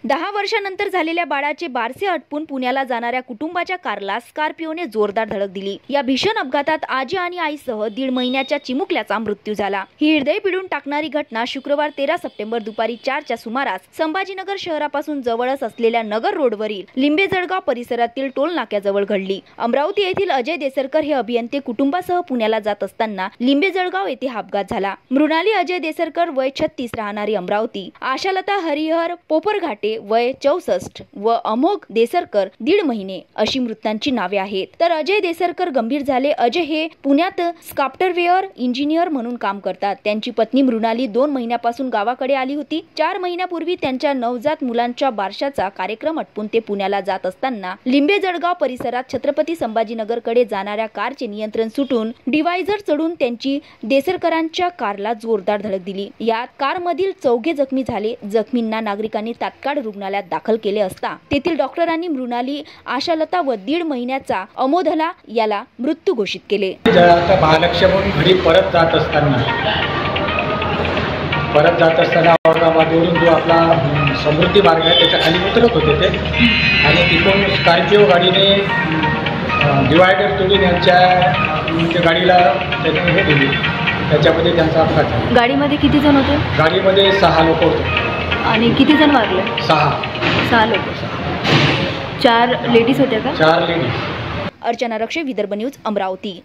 10 वर्षांनंतर झालेल्या बाळाचे बारसे अटपून पुण्याला जाणाऱ्या कुटुंबाच्या कारला स्कॉर्पिओने जोरदार धडक दिली। या भीषण अपघातात आजी आणि आईसह 1.5 महिन्याच्या चिमुकल्याचा मृत्यू झाला। ही हृदय पिडून टाकणारी घटना शुक्रवार 13 सप्टेंबर दुपारी 4च्या सुमारास संभाजीनगर शहरापासून जवळच असलेल्या नगर रोडवरील लिंबे-जळगाव परिसरातील टोल नाक्याजवळ घडली। अमरावती येथील अजय देसरकर हे अभियंते कुटुंबासह पुण्याला जात असताना लिंबे-जळगाव येथे अपघात झाला। मृणाली अजय देसरकर वय 36 राहणारी अमरावती, आशालता हरिहर पोपरघाटे वय 64 व अमोघ देसरकर 1.5 महिने अशी मृतांची नावे आहेत। तर अजय देसरकर गंभीर झाले। अजय हे पुण्यात सॉफ्टवेअर इंजिनियर म्हणून काम करतात। त्यांची पत्नी मृणाली 2 महिन्यापासून गावाकडे आली होती। 4 महिन्यापूर्वी त्यांच्या नवजात मुलांच्या बारशाचा कार्यक्रम आटपून ते पुण्याला जात असताना लिंबे-जळगाव परिसरात छत्रपती संभाजीनगरकडे जाणाऱ्या कारचे नियंत्रण सुटून डिवायझर चढून त्यांची देसरकरांच्या कारला जोरदार धडक दिली। यात कारमधील 4 जखमी झाले। जखमींना नागरिकांनी तात्काळ रुग्णालयात दाखल केले असता तेथील डॉक्टरांनी मृणाली, आशालता व 1.5 महिन्याचा अमोधला याला मृत्यू घोषित केले। आता महालक्ष्मी घरी परत जात असताना औरंगाबादवरून जो आपला समृद्धी मार्ग आहे त्याच्या खाली उतरत होते ते आणि तिथून स्कॉर्पिओ गाडीने डिवायडर तोडून यांच्या गाडीला त्याने हे दिली। त्याच्यामध्ये त्यांचा अपघात झाला। गाडीमध्ये किती जण होते? गाडीमध्ये 6 लोक होते। आणि किती जण वारले? 6 लोक। 4 लेडीज होत्या का? 4 लेडीज। अर्चना रक्षे, विदर्भ न्यूज, अमरावती।